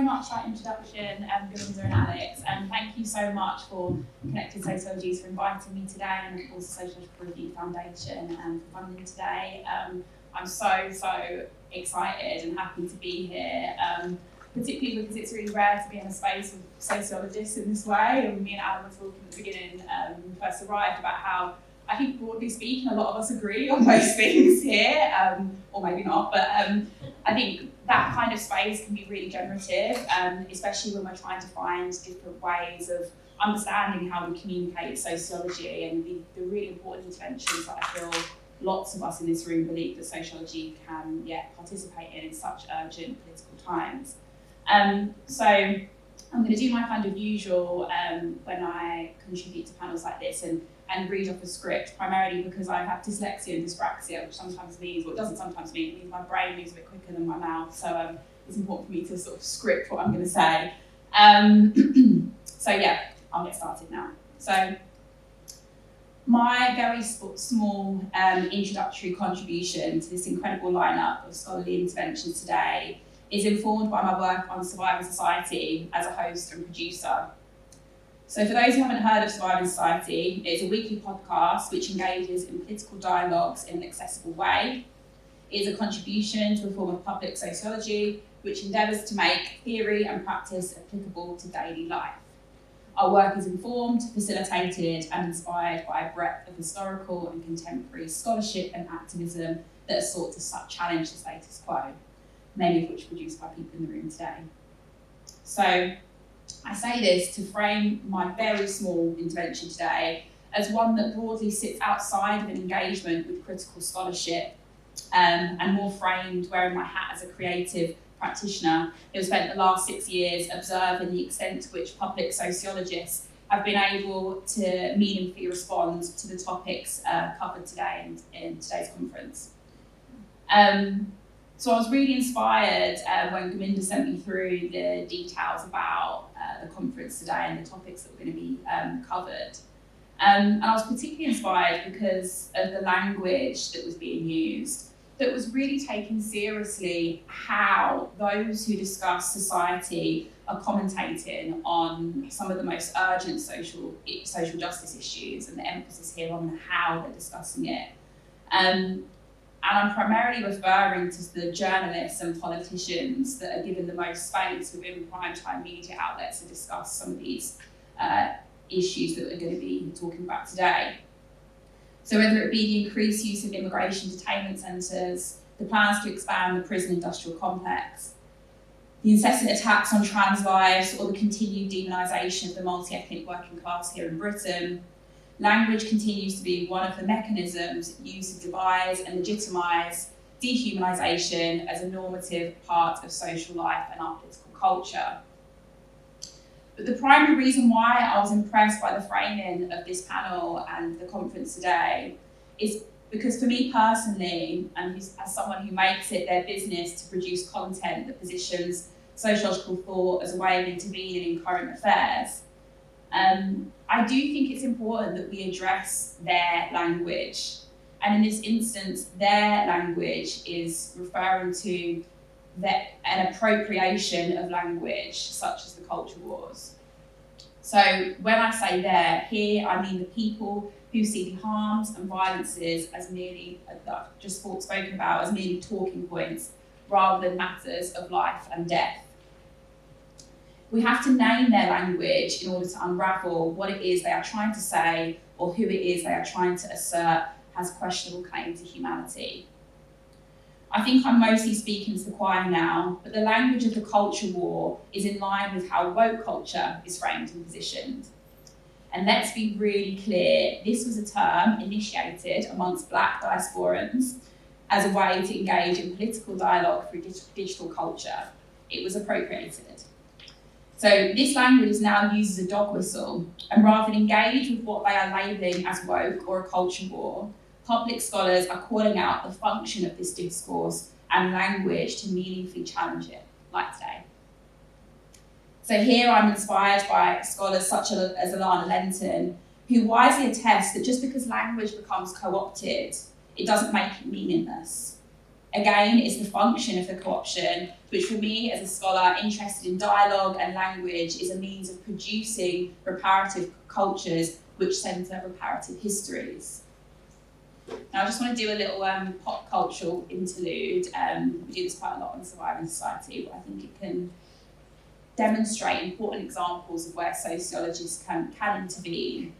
so much for that introduction, Belinda and Alex, and thank you so much for Connected Sociologies for inviting me today, and of course the Sociological Review Foundation for funding today. I'm so excited and happy to be here, particularly because it's really rare to be in a space with sociologists in this way. And me and Alan were talking at the beginning when we first arrived about how I think broadly speaking a lot of us agree on most things here, or maybe not, but I think that kind of space can be really generative, especially when we're trying to find different ways of understanding how we communicate sociology and the really important interventions that I feel lots of us in this room believe that sociology can participate in such urgent political times. So I'm going to do my kind of usual when I contribute to panels like this and read off a script, primarily because I have dyslexia and dyspraxia, which sometimes means, well, it doesn't sometimes mean, it means my brain moves a bit quicker than my mouth, so it's important for me to sort of script what I'm going to say. So yeah, I'll get started now. So my very small introductory contribution to this incredible lineup of scholarly interventions today is informed by my work on Surviving Society as a host and producer. So for those who haven't heard of Surviving Society, it's a weekly podcast which engages in political dialogues in an accessible way. It is a contribution to a form of public sociology which endeavours to make theory and practice applicable to daily life. Our work is informed, facilitated and inspired by a breadth of historical and contemporary scholarship and activism that has sought to challenge the status quo, many of which are produced by people in the room today. So I say this to frame my very small intervention today as one that broadly sits outside of an engagement with critical scholarship, and more framed wearing my hat as a creative practitioner who has spent the last 6 years observing the extent to which public sociologists have been able to meaningfully respond to the topics covered today in today's conference. So I was really inspired when Gaminda sent me through the details about the conference today and the topics that were going to be covered. And I was particularly inspired because of the language that was being used, that was really taking seriously how those who discuss society are commentating on some of the most urgent social justice issues, and the emphasis here on how they're discussing it. And I'm primarily referring to the journalists and politicians that are given the most space within primetime media outlets to discuss some of these issues that we're going to be talking about today. So whether it be the increased use of immigration detainment centres, the plans to expand the prison industrial complex, the incessant attacks on trans lives, or the continued demonisation of the multi-ethnic working class here in Britain, language continues to be one of the mechanisms used to devise and legitimise dehumanisation as a normative part of social life and our political culture. But the primary reason why I was impressed by the framing of this panel and the conference today is because for me personally, and as someone who makes it their business to produce content that positions sociological thought as a way of intervening in current affairs, I do think it's important that we address their language. And in this instance, their language is referring to an appropriation of language, such as the culture wars. So when I say there, here I mean the people who see the harms and violences as merely, that I've just spoken about, as merely talking points, rather than matters of life and death. We have to name their language in order to unravel what it is they are trying to say, or who it is they are trying to assert has questionable claim to humanity. I think I'm mostly speaking to the choir now, but the language of the culture war is in line with how woke culture is framed and positioned. And let's be really clear, this was a term initiated amongst Black diasporans as a way to engage in political dialogue through digital culture. It was appropriated. So this language is now used as a dog whistle, and rather than engage with what they are labelling as woke or a culture war, public scholars are calling out the function of this discourse and language to meaningfully challenge it, like today. So here I'm inspired by scholars such as Alana Lenton, who wisely attest that just because language becomes co-opted, it doesn't make it meaningless. Again, it's the function of the co-option, which for me as a scholar interested in dialogue and language is a means of producing reparative cultures which centre reparative histories. Now I just want to do a little pop cultural interlude. We do this quite a lot in Surviving Society, but I think it can demonstrate important examples of where sociologists can intervene.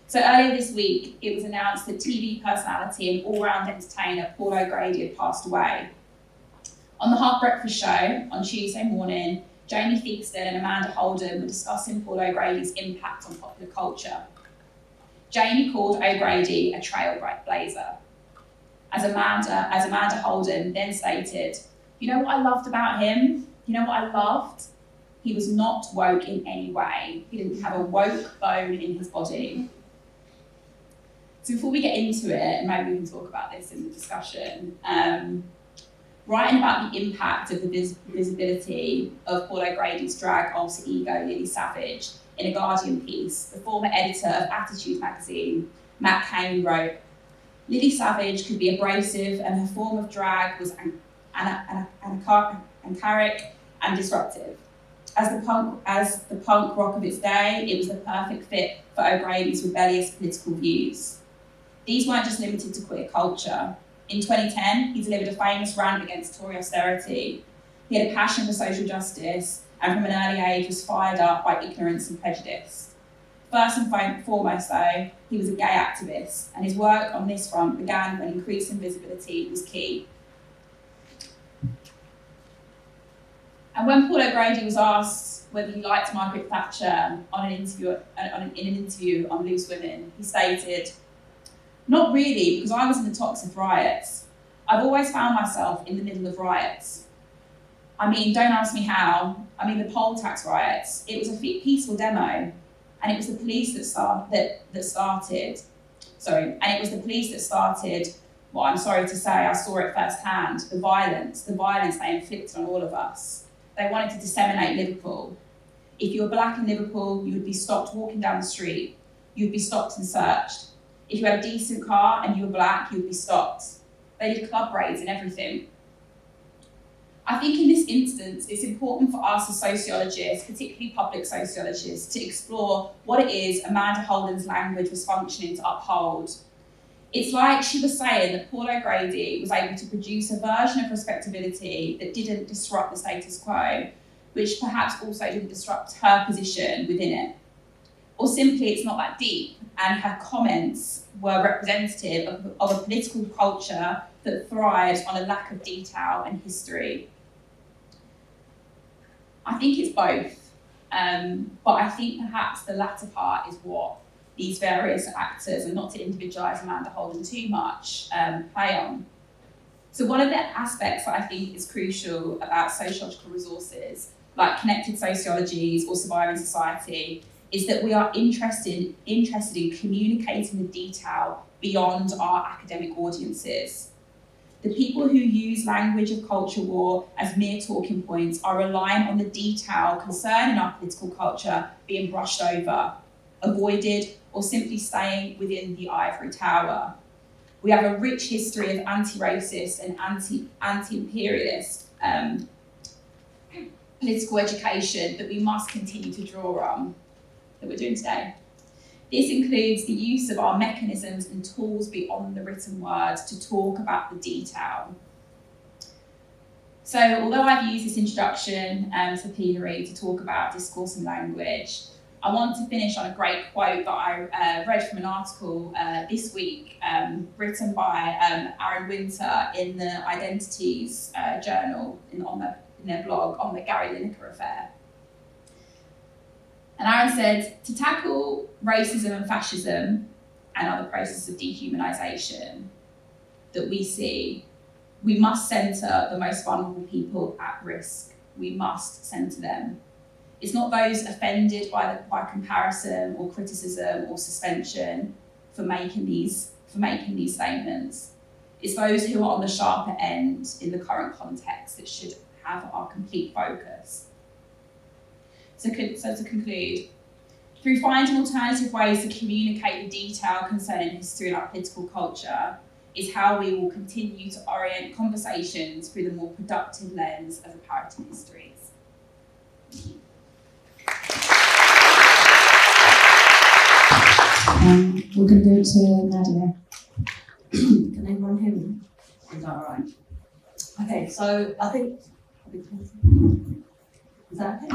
So earlier this week, it was announced that TV personality and all-round entertainer Paul O'Grady had passed away. On the Heart Breakfast Show on Tuesday morning, Jamie Theakston and Amanda Holden were discussing Paul O'Grady's impact on popular culture. Jamie called O'Grady a trailblazer. As Amanda Holden then stated, "You know what I loved about him? You know what I loved? He was not woke in any way. He didn't have a woke bone in his body." So before we get into it, and maybe we can talk about this in the discussion, writing about the impact of the visibility of Paul O'Grady's drag alter ego, Lily Savage, in a Guardian piece, the former editor of Attitude magazine, Matt Cain, wrote, "Lily Savage could be abrasive and her form of drag was anchoric and disruptive. As the punk rock of its day, it was the perfect fit for O'Grady's rebellious political views. These weren't just limited to queer culture. In 2010, he delivered a famous rant against Tory austerity. He had a passion for social justice, and from an early age was fired up by ignorance and prejudice. First and foremost, though, he was a gay activist, and his work on this front began when increasing visibility was key." And when Paul O'Grady was asked whether he liked Margaret Thatcher in an interview on Loose Women, he stated, "Not really, because I was in the tops of riots. I've always found myself in the middle of riots. I mean, don't ask me how. I mean, the poll tax riots. It was a peaceful demo, and it was the police that started. Well, I'm sorry to say, I saw it firsthand. The violence they inflicted on all of us. They wanted to disseminate Liverpool. If you were black in Liverpool, you would be stopped walking down the street. You would be stopped and searched. If you had a decent car and you were black, you would be stopped. They did club raids and everything. I think in this instance, it's important for us as sociologists, particularly public sociologists, to explore what it is Amanda Holden's language was functioning to uphold. It's like she was saying that Paul O'Grady was able to produce a version of respectability that didn't disrupt the status quo, which perhaps also didn't disrupt her position within it. Or simply, it's not that deep, and her comments were representative of a political culture that thrives on a lack of detail and history. I think it's both, but I think perhaps the latter part is what these various actors, and not to individualise Amanda Holden too much, play on. So one of the aspects that I think is crucial about sociological resources, like connected sociologies or surviving society, is that we are interested in communicating the detail beyond our academic audiences. The people who use language of culture war as mere talking points are relying on the detail concerning our political culture being brushed over, avoided, or simply staying within the ivory tower. We have a rich history of anti-racist and anti-imperialist political education that we must continue to draw on, that we're doing today. This includes the use of our mechanisms and tools beyond the written word to talk about the detail. So although I've used this introduction to Plenary to talk about discourse and language, I want to finish on a great quote that I read from an article this week written by Aaron Winter in the Identities journal in their blog on the Gary Lineker affair. And Aaron said, "To tackle racism and fascism and other processes of dehumanisation that we see, we must centre the most vulnerable people at risk. We must centre them. It's not those offended by comparison or criticism or suspension for making these statements. It's those who are on the sharper end in the current context that should have our complete focus." So to conclude, through finding alternative ways to communicate the detail concerning history and our political culture, is how we will continue to orient conversations through the more productive lens of reparative histories. We're going to go to Nadya. Can everyone hear me? Is that all right? Okay, so I think... Is that okay?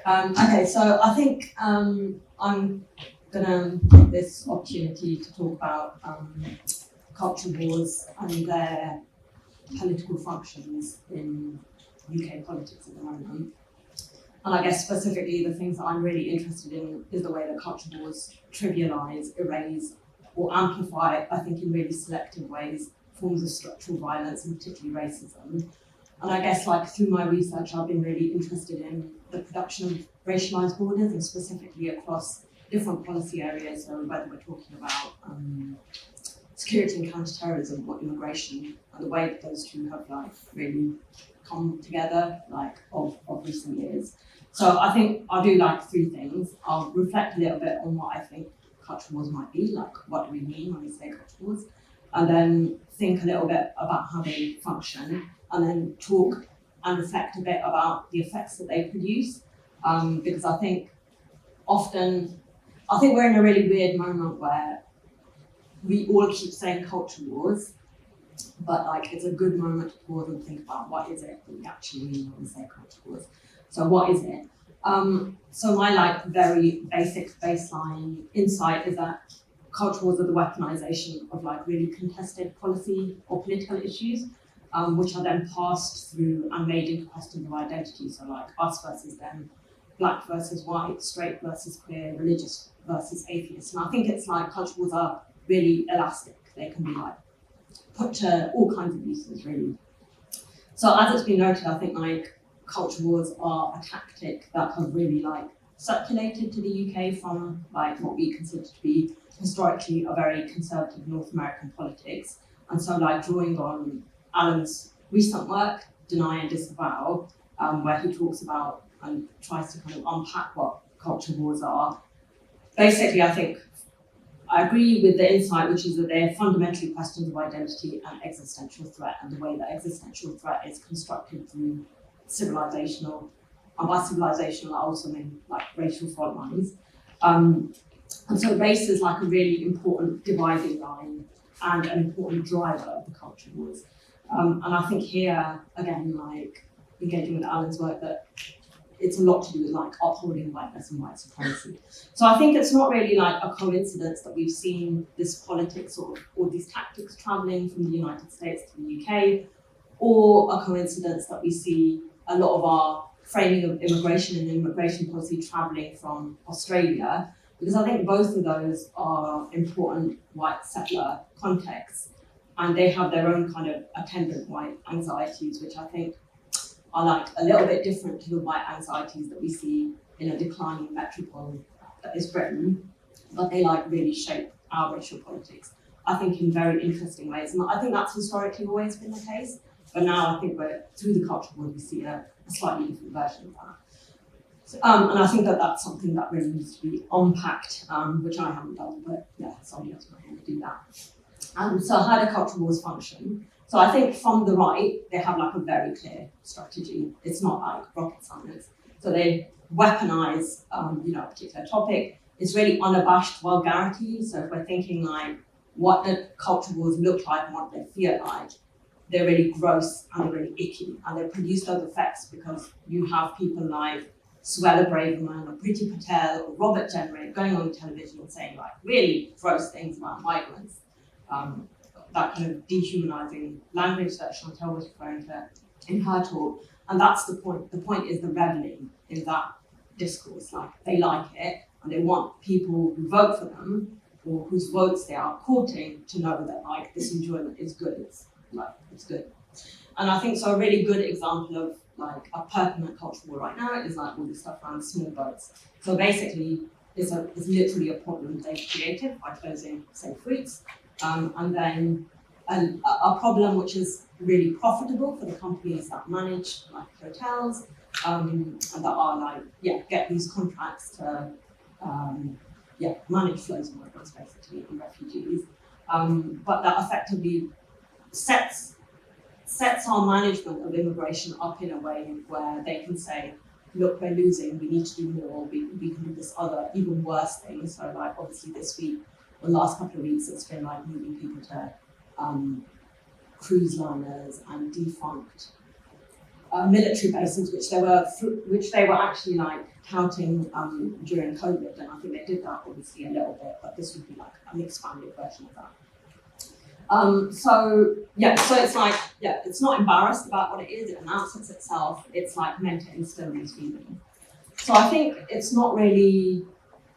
Okay, so I think I'm going to take this opportunity to talk about culture wars and their political functions in UK politics at the moment. And I guess specifically the things that I'm really interested in is the way that culture wars trivialise, erase, or amplify, I think in really selective ways, forms of structural violence and particularly racism. And I guess like through my research, I've been really interested in the production of racialised borders and specifically across different policy areas, so whether we're talking about security and counter-terrorism or immigration, and the way that those two have like really come together like of recent years. So I think I'll do like three things. I'll reflect a little bit on what I think culture wars might be, like what do we mean when we say culture wars, and then think a little bit about how they function, and then talk and reflect a bit about the effects that they produce, because I think we're in a really weird moment where we all keep saying culture wars, but like it's a good moment to pause and think about what is it that we actually mean when we say culture wars. So what is it? So my like very basic baseline insight is that culture wars are the weaponization of like really contested policy or political issues, which are then passed through and made into questions of identity. So like us versus them, black versus white, straight versus queer, religious versus atheist. And I think it's like culture wars are really elastic. They can be like put to all kinds of uses really. So as it's been noted, I think like culture wars are a tactic that have really like circulated to the UK from like what we consider to be historically a very conservative North American politics. And so like drawing on Alan's recent work, Deny and Disavow, where he talks about and tries to kind of unpack what culture wars are. Basically, I think I agree with the insight, which is that they're fundamentally questions of identity and existential threat, and the way that existential threat is constructed through civilizational, and by civilizational I also mean like racial fault lines. And so race is like a really important dividing line and an important driver of the culture wars. And I think here, again, like engaging with Alan's work, that it's a lot to do with like upholding whiteness and white supremacy. So I think it's not really like a coincidence that we've seen this politics or these tactics traveling from the United States to the UK, or a coincidence that we see a lot of our framing of immigration and immigration policy traveling from Australia, because I think both of those are important white settler contexts, and they have their own kind of attendant white anxieties, which I think are like a little bit different to the white anxieties that we see in a declining metropole that is Britain, but they like really shape our racial politics, I think, in very interesting ways. And I think that's historically always been the case, but now I think we're through the culture war, we see a slightly different version of that. So, and I think that that's something that really needs to be unpacked, which I haven't done, but yeah, somebody else might want to do that. So how do culture wars function? So I think from the right, they have like a very clear strategy. It's not like rocket science. So they weaponize, a particular topic. It's really unabashed vulgarity. So if we're thinking like what the culture wars look like and what they feel like, they're really gross and they're really icky. And they produce those effects because you have people like Suella Braverman or Priti Patel or Robert Jenrick going on television and saying like really gross things about migrants. That kind of dehumanizing language that Chantelle was referring to in her talk. And that's the point. The point is the reveling in that discourse. Like they like it and they want people who vote for them or whose votes they are courting to know that like this enjoyment is good. It's good. And I think so a really good example of like a pertinent culture war right now is like all this stuff around small boats. So basically it's literally a problem they've created by closing safe routes. And then a problem which is really profitable for the companies that manage like hotels and that are like, get these contracts to manage flows of migrants basically and refugees. but that effectively sets our management of immigration up in a way where they can say, look, we're losing, we need to do more, we can do this other, even worse thing. So like obviously this week, the last couple of weeks, it's been like moving people to cruise liners and defunct military bases, which they were actually like touting during COVID, and I think they did that obviously a little bit, but this would be like an expanded version of that. So it's like, it's not embarrassed about what it is, it announces itself, it's like meant to instill these feelings. So I think it's not really,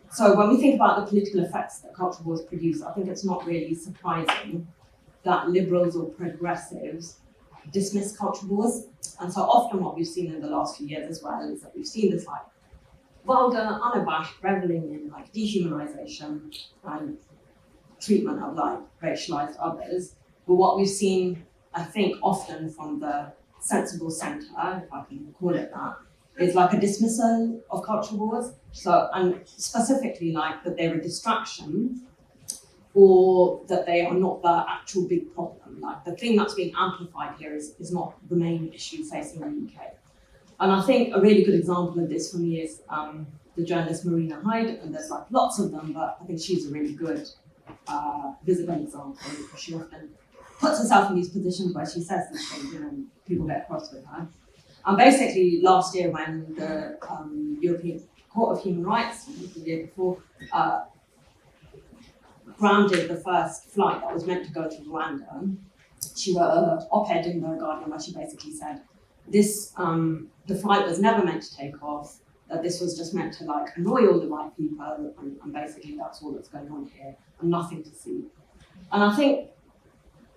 so when we think about the political effects that culture wars produce, I think it's not really surprising that liberals or progressives dismiss culture wars. And so often what we've seen in the last few years as well is that we've seen this like vulgar, unabashed reveling in like dehumanization and treatment of like racialized others. But what we've seen, I think, often from the sensible centre, if I can call it that, is like a dismissal of culture wars. So, and specifically like that they're a distraction or that they are not the actual big problem. Like the thing that's being amplified here is not the main issue facing the UK. And I think a really good example of this for me is the journalist Marina Hyde, and there's like lots of them, but I think she's a really good visible example because she often puts herself in these positions where she says these things and people get cross with her. And basically last year when the European Court of Human Rights, the year before, grounded the first flight that was meant to go to Rwanda, she wrote an op-ed in The Guardian where she basically said, this, the flight was never meant to take off, that this was just meant to like annoy all the white people, and basically that's all that's going on here, and nothing to see. And I think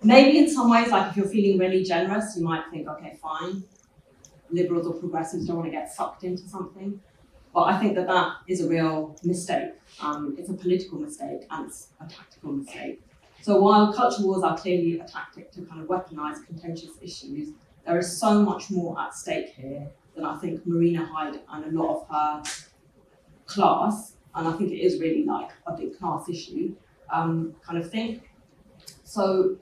maybe in some ways, like if you're feeling really generous, you might think, okay, fine, liberals or progressives don't want to get sucked into something. But I think that that is a real mistake. It's a political mistake and it's a tactical mistake. So while culture wars are clearly a tactic to kind of weaponize contentious issues, there is so much more at stake here than I think Marina Hyde and a lot of her class, and I think it is really like a big class issue, kind of thing. So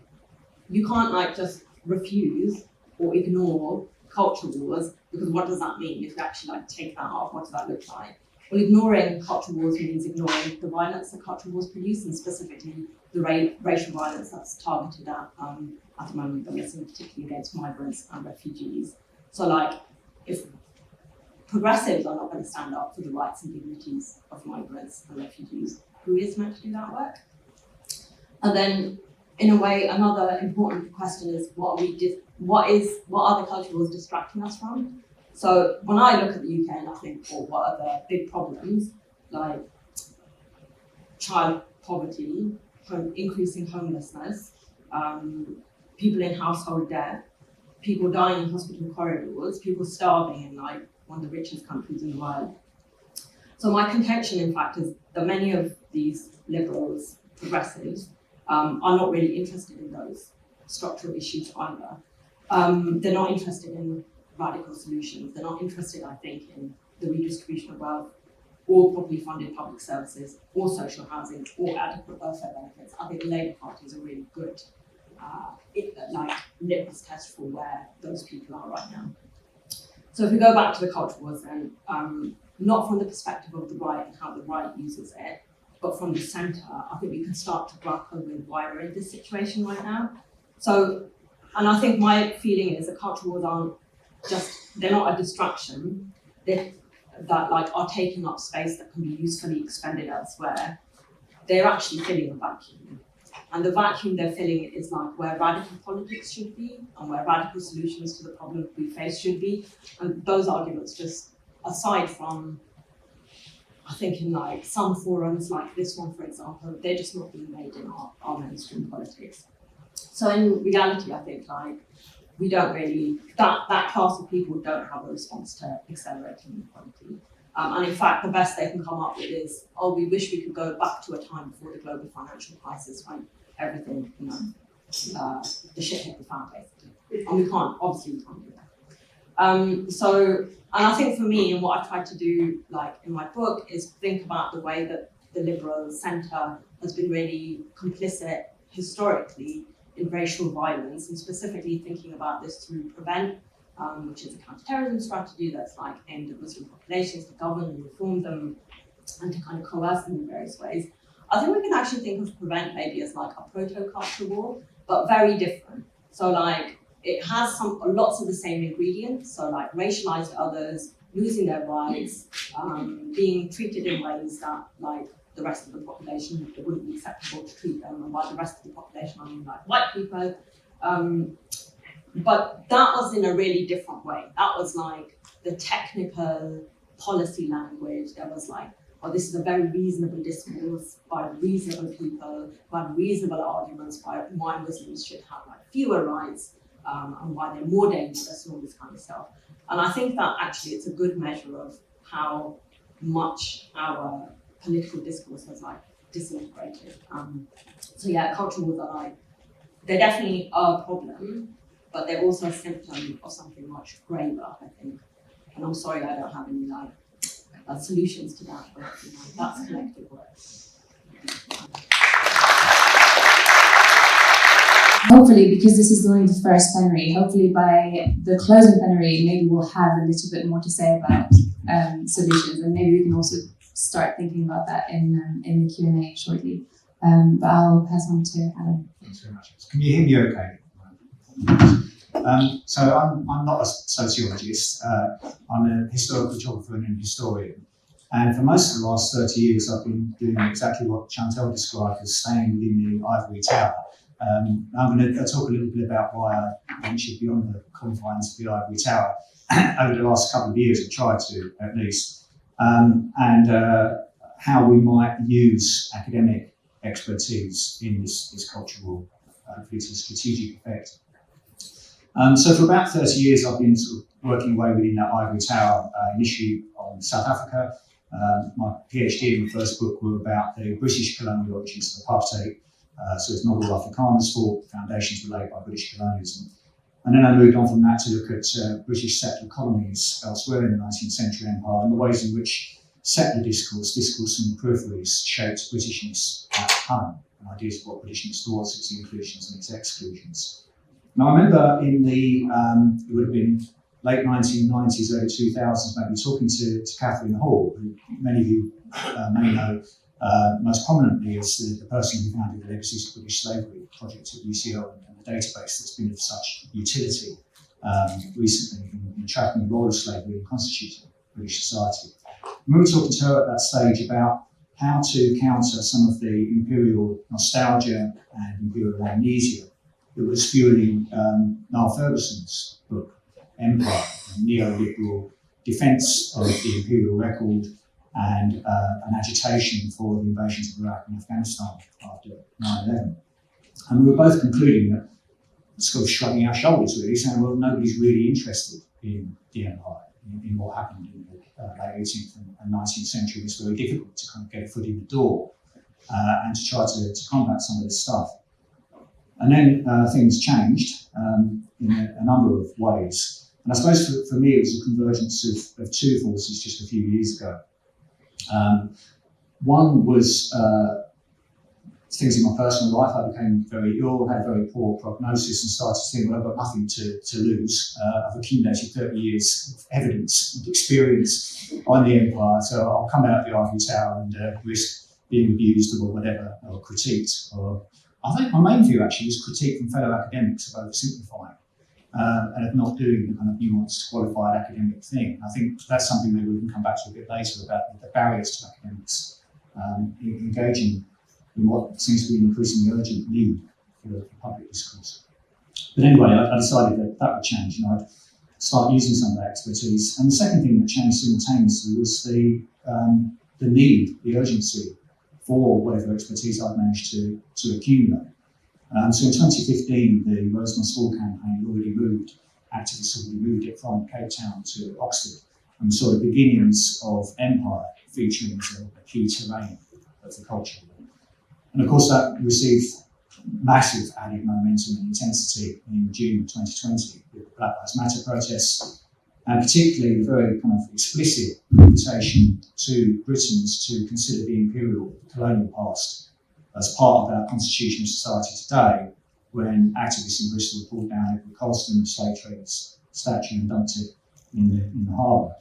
you can't like just refuse or ignore culture wars, because what does that mean if you actually like take that off? What does that look like? Well, ignoring culture wars means ignoring the violence that culture wars produce, and specifically the racial violence that's targeted at the moment that we're seeing, particularly against migrants and refugees. So like, if progressives are not going to stand up for the rights and dignities of migrants and refugees, who is meant to do that work? And then, in a way, another important question is what are the culture wars distracting us from? So when I look at the UK and I think, well, what are the big problems, like child poverty, increasing homelessness, people in household debt, people dying in hospital corridors, people starving in like one of the richest countries in the world. So my contention, in fact, is that many of these liberals, progressives, are not really interested in those structural issues either. They're not interested in radical solutions. They're not interested, I think, in the redistribution of wealth or properly funded public services or social housing or adequate welfare benefits. I think the Labour Party is a really good litmus test for where those people are right now. So if we go back to the culture wars then, not from the perspective of the right and how the right uses it, but from the centre, I think we can start to grapple with why we're in this situation right now. So, and I think my feeling is that culture wars aren't just, they're not a distraction, that like are taking up space that can be usefully expended elsewhere. They're actually filling a vacuum. And the vacuum they're filling is like where radical politics should be and where radical solutions to the problem we face should be. And those arguments just, aside from, I think in like some forums like this one, for example, they're just not being made in our mainstream politics. So in reality, I think like we don't really, that class of people don't have a response to accelerating inequality. And in fact, the best they can come up with is, oh, we wish we could go back to a time before the global financial crisis when everything, the shit hit the fan, basically. And we can't, obviously we can't do that. So, and I think for me, and what I've tried to do, like in my book, is think about the way that the liberal centre has been really complicit historically in racial violence, and specifically thinking about this through PREVENT, which is a counterterrorism strategy that's like aimed at Muslim populations to govern and reform them and to kind of coerce them in various ways. I think we can actually think of PREVENT maybe as like a proto-culture war, but very different. So like it has lots of the same ingredients, so like racialized others, losing their rights, being treated in ways that like the rest of the population, it wouldn't be acceptable to treat them, and by the rest of the population I mean like white people. But that was in a really different way. That was like the technical policy language. There was like, oh, this is a very reasonable discourse by reasonable people, by reasonable arguments, by why Muslims should have like fewer rights, and why they're more dangerous and all this kind of stuff. And I think that actually it's a good measure of how much our political discourse has like disintegrated. So yeah, cultural wars are like, they're definitely a problem, but they're also a symptom of something much graver, I think. And I'm sorry I don't have any like solutions to that, but you know, that's collective work. Hopefully, because this is only the first plenary, hopefully by the closing plenary, maybe we'll have a little bit more to say about solutions, and maybe we can also start thinking about that in the Q&A shortly. But I'll pass on to Adam. Thanks very much. Can you hear me okay? So I'm not a sociologist. I'm a historical geographer and an historian. And for most of the last 30 years, I've been doing exactly what Chantelle described as staying within the ivory tower. I'm going to talk a little bit about why I ventured beyond the confines of the ivory tower over the last couple of years, I've tried to at least, and how we might use academic expertise in this cultural, hopefully to strategic effect. So for about 30 years, I've been sort of working away within that ivory tower, initially on South Africa. My PhD and my first book were about the British colonial origins of apartheid. So it's not all Afrikaners' fault, foundations were laid by British colonialism. And then I moved on from that to look at British settler colonies elsewhere in the 19th century empire and the ways in which settler discourse from the peripheries shaped Britishness at home, and ideas of what Britishness was, its inclusions and its exclusions. Now I remember in the, it would have been late 1990s, early 2000s, maybe talking to Catherine Hall, who many of you may know most prominently as the person who founded the Legacies of British Slavery project at UCL and the database that's been of such utility recently in tracking the role of slavery in constituting British society. And we were talking to her at that stage about how to counter some of the imperial nostalgia and imperial amnesia that was fueling Niall Ferguson's book, Empire, a neoliberal defence of the imperial record and an agitation for the invasions of Iraq and Afghanistan after 9/11. And we were both concluding that, sort of shrugging our shoulders really, saying, well, nobody's really interested in the empire, in what happened in the late 18th and 19th century. It's very difficult to kind of get a foot in the door and to try to combat some of this stuff. And then things changed in a number of ways. And I suppose for me, it was a convergence of two forces just a few years ago. One was things in my personal life. I became very ill, had a very poor prognosis, and started to think, well, I've got nothing to lose. I've accumulated 30 years of evidence and experience on the empire, so I'll come out of the ivory tower and risk being abused or whatever, or critiqued. Or I think my main view actually was critique from fellow academics of oversimplifying. And of not doing the kind of nuanced, qualified academic thing. I think that's something that we can come back to a bit later about the barriers to academics engaging in what seems to be an increasingly urgent need for public discourse. But anyway, I decided that would change and I'd start using some of that expertise. And the second thing that changed simultaneously was the need, the urgency for whatever expertise I'd managed to accumulate. So in 2015, the Rose Must Fall campaign activists already moved it from Cape Town to Oxford, and we saw the beginnings of empire featuring as a key terrain of the culture. And of course that received massive added momentum and intensity in June 2020 with the Black Lives Matter protests, and particularly the very kind of explicit invitation to Britons to consider the imperial colonial past as part of our constitutional society today, when activists in Bristol pulled down Edward Colston, slave traders' statue, and dumped it in the harbour.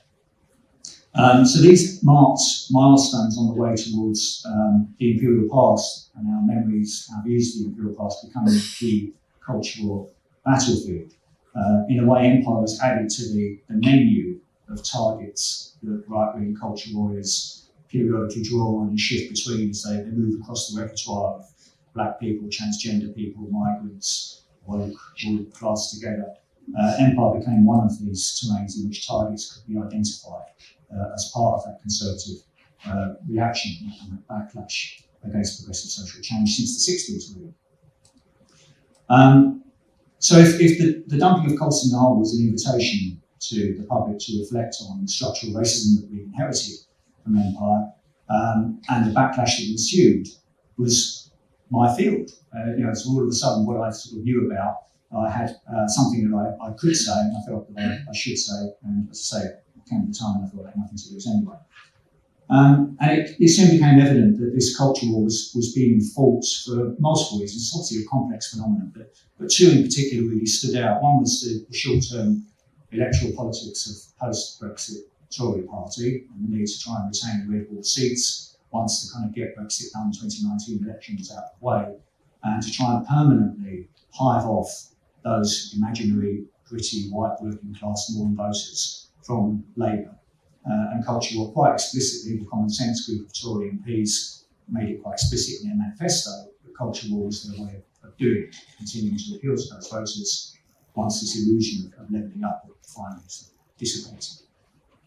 So these marked milestones on the way towards the imperial past and our memories, our views of the imperial past becoming a key cultural battlefield. In a way, empire was added to the menu of targets that right-wing culture warriors periodically draw on and shift between as they move across the repertoire of black people, transgender people, migrants, woke, all classed together. Empire became one of these domains in which targets could be identified as part of that conservative reaction and that backlash against progressive social change since the 60s, really. So if the dumping of Colston in the harbour was an invitation to the public to reflect on the structural racism that we inherited from empire, and the backlash that ensued was my field. So all of a sudden what I sort of knew about, I had something that I could say, and I felt that I should say, and as I say, it came to a time when I thought I had nothing to lose anyway. And it soon became evident that this culture war was being fought for multiple reasons. It's obviously a complex phenomenon, but two in particular really stood out. One was the short-term electoral politics of post-Brexit Tory party and the need to try and retain the red wall seats once the kind of get Brexit done 2019 election was out of the way, and to try and permanently hive off those imaginary, gritty, white working class northern voters from Labour. And culture war, quite explicitly, the Common Sense group of Tory MPs made it quite explicit in their manifesto that culture war was their way of doing it, continuing to appeal to those voters once this illusion of levelling up finally dissipated.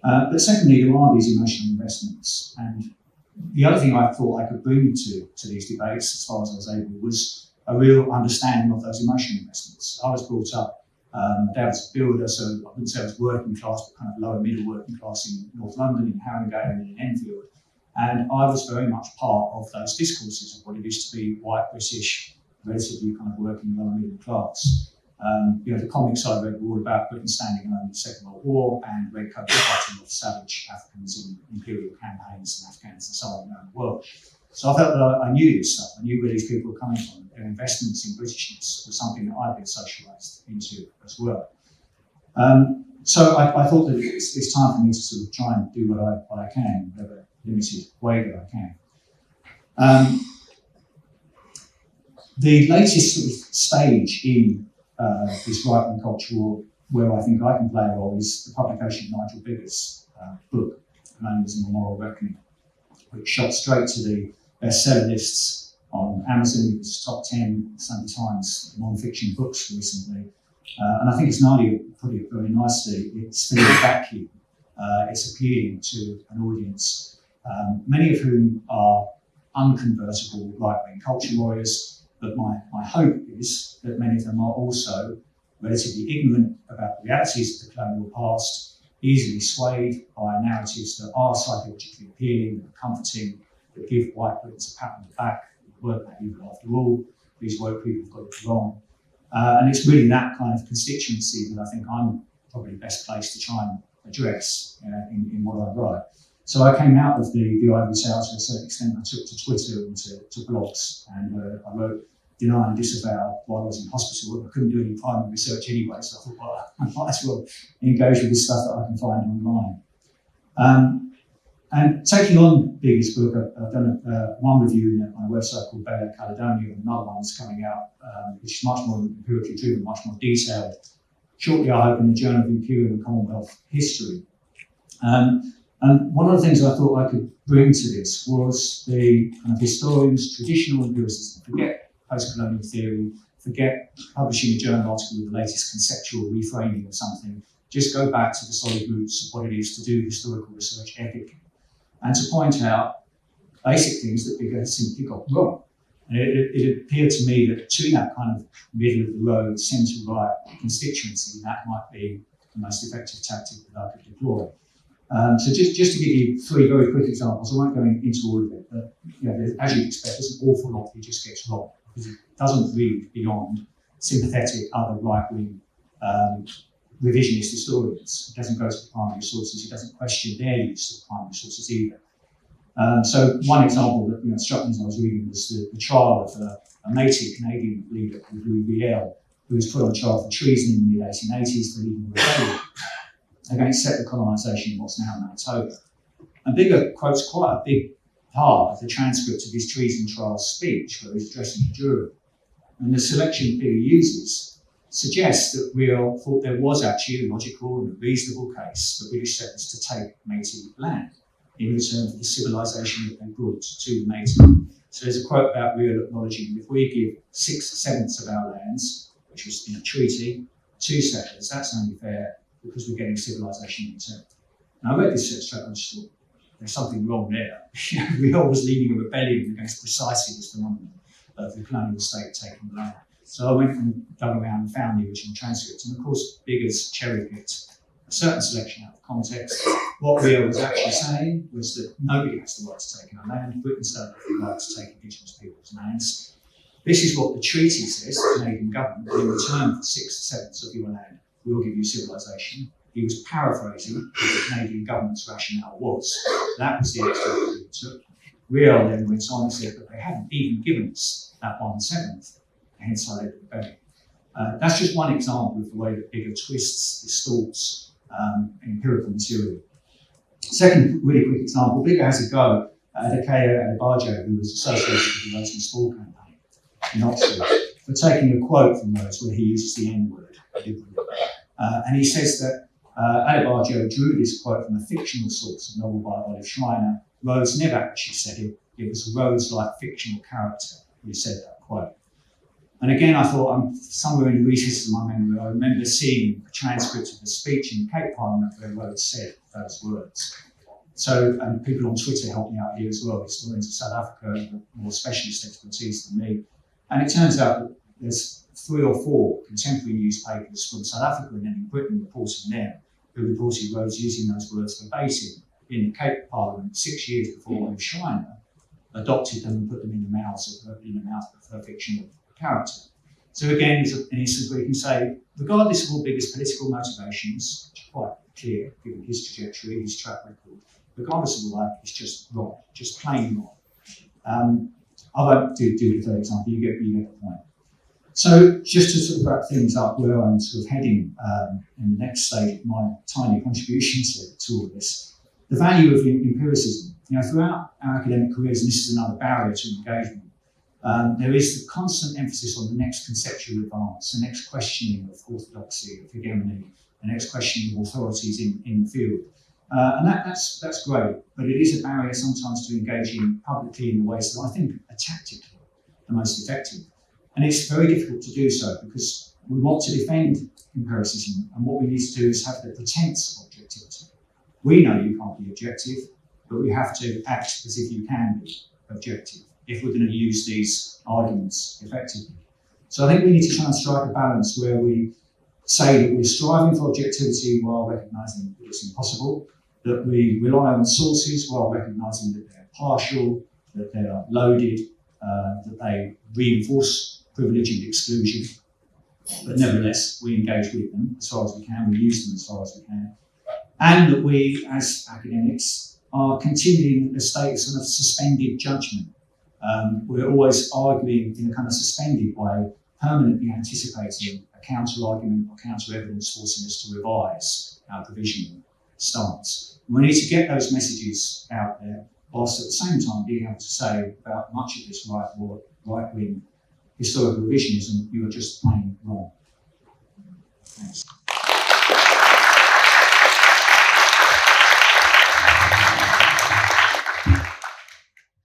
But secondly, there are these emotional investments, and the other thing I thought I could bring to these debates, as far as I was able, was a real understanding of those emotional investments. I was brought up, Dad was a builder, so I wouldn't say I was working class, but kind of lower middle working class in North London, in Haringey and in Enfield. And I was very much part of those discourses of what it is to be white, British, relatively kind of working lower middle class. The comics I read were all about Britain standing alone in the Second World War and redcoats fighting off savage Africans in imperial campaigns and Afghans and so on around the world. So I felt that I knew this stuff. I knew where these people were coming from. Their investments in Britishness was something that I'd been socialised into as well. So I thought that it's time for me to sort of try and do what I can, whatever limited way that I can. The latest sort of stage in this right-wing culture war, where I think I can play a role, is the publication of Nigel Biggar's book, Feminism: A Moral Reckoning, which shot straight to the bestseller lists on Amazon. It was top 10 Sunday Times non-fiction books recently. And I think as Nadya put it very nicely, it's filling a vacuum. It's appealing to an audience, many of whom are unconvertible right-wing culture warriors, but my hope is that many of them are also relatively ignorant about the realities of the colonial past, easily swayed by narratives that are psychologically appealing, that are comforting, that give white Britons a pat on the back, weren't that evil after all, these woke people have got it wrong. And it's really that kind of constituency that I think I'm probably best placed to try and address in what I write. So I came out of the ivory tower to a certain extent. I took to Twitter and to blogs, and I wrote Deny and Disavow while I was in hospital. I couldn't do any primary research anyway, so I thought, well, I might as well engage with this stuff that I can find online. And taking on Biggar's book, I've done one review on a website called Bella Caledonia, and another one's coming out, which is much more empirically driven, much more detailed. Shortly, I hope, in the Journal of Imperial and Commonwealth History. And one of the things I thought I could bring to this was the kind of historians, traditional empiricists, forget post-colonial theory, forget publishing a journal article with the latest conceptual reframing or something, just go back to the solid roots of what it is to do historical research ethically, and to point out basic things that Biggar has simply got wrong. And it appeared to me that to that kind of middle-of-the-road, centre-right constituency, that might be the most effective tactic that I could deploy. So just to give you three very quick examples, I won't go into all of it, but as you'd expect, there's an awful lot that just gets wrong, because it doesn't read beyond sympathetic other right-wing revisionist historians. It doesn't go to the primary sources, it doesn't question their use of primary sources either. So one example that struck me as I was reading was the trial of a native Canadian leader called Louis, who was put on trial for treason in the mid-1880s for leading a rebellion against settler colonisation in what's now Manitoba. And Bigger quotes quite a big part of the transcript of his treason trial speech where he's addressing the jury. And the selection Bigger uses suggests that Riel thought there was actually a logical and a reasonable case for British settlers to take native land in return for the civilisation that they brought to the native. So there's a quote about Riel acknowledging if we give 6/7 of our lands, which was in a treaty, to settlers, that's only fair because we're getting civilisation in return. Now I read this extract and I just thought, there's something wrong there. Riel was leading a rebellion against precisely this phenomenon of the colonial state taking the land. So I went and dug around and found the original transcript, and of course Bigger's cherry-picked a certain selection out of context. What Riel was actually saying was that nobody has the right to take our land. Britons don't have the right to take Indigenous people's lands. This is what the treaty says, the Canadian government, in return for 6/7 of your land, we'll give you civilisation. He was paraphrasing what the Canadian government's rationale was. That was the extract that he took. Riel then went on and said that they hadn't even given us that 1/7, hence I led the rebellion. That's just one example of the way that Bigger twists, distorts empirical material. Second really quick example, Bigger has a go at Adjunct Adebayo, who was associated with the Rose and Spall campaign in Oxford, for taking a quote from Rose where he uses the N-word. And he says that Adebayo drew this quote from a fictional source, a novel by Olive Schreiner. Rose never actually said it. It was a Rose-like fictional character who said that quote. And again, I thought, I'm somewhere in the recesses of my memory, I remember seeing a transcript of a speech in the Cape Parliament where Rose said those words. So, and people on Twitter helped me out here as well, historians of South Africa with more specialist expertise than me. And it turns out that there's 3 or 4 contemporary newspapers from South Africa and then in Britain reporting them, who reported Rose using those words verbatim in the Cape Parliament 6 years before Olive Schreiner adopted them and put them in the mouth of her fictional character. So again, there's an instance where you can say, regardless of all Bigger's political motivations, which are quite clear given his trajectory, his track record, regardless of all that, it's just wrong, just plain wrong. I won't do the third example, you get the point. So just to sort of wrap things up where I'm sort of heading in the next stage of my tiny contribution to all this, the value of empiricism. Throughout our academic careers, and this is another barrier to engagement, there is the constant emphasis on the next conceptual advance, the next questioning of orthodoxy, of hegemony, the next questioning of authorities in the field. And that's great, but it is a barrier sometimes to engaging publicly in the ways that I think are tactically the most effective. And it's very difficult to do so because we want to defend empiricism, and what we need to do is have the pretense of objectivity. We know you can't be objective, but we have to act as if you can be objective if we're going to use these arguments effectively. So I think we need to try and strike a balance where we say that we're striving for objectivity while recognising that it's impossible, that we rely on sources while recognising that they're partial, that they are loaded, that they reinforce privilege and exclusion, but nevertheless we engage with them as far as we can, we use them as far as we can, and that we as academics are continuing a status of suspended judgment. We're always arguing in a kind of suspended way, permanently anticipating a counter-argument or counter-evidence forcing us to revise our provisional stance. We need to get those messages out there, whilst at the same time being able to say about much of this right-wing historical revisionism, you are just plain wrong. Thanks.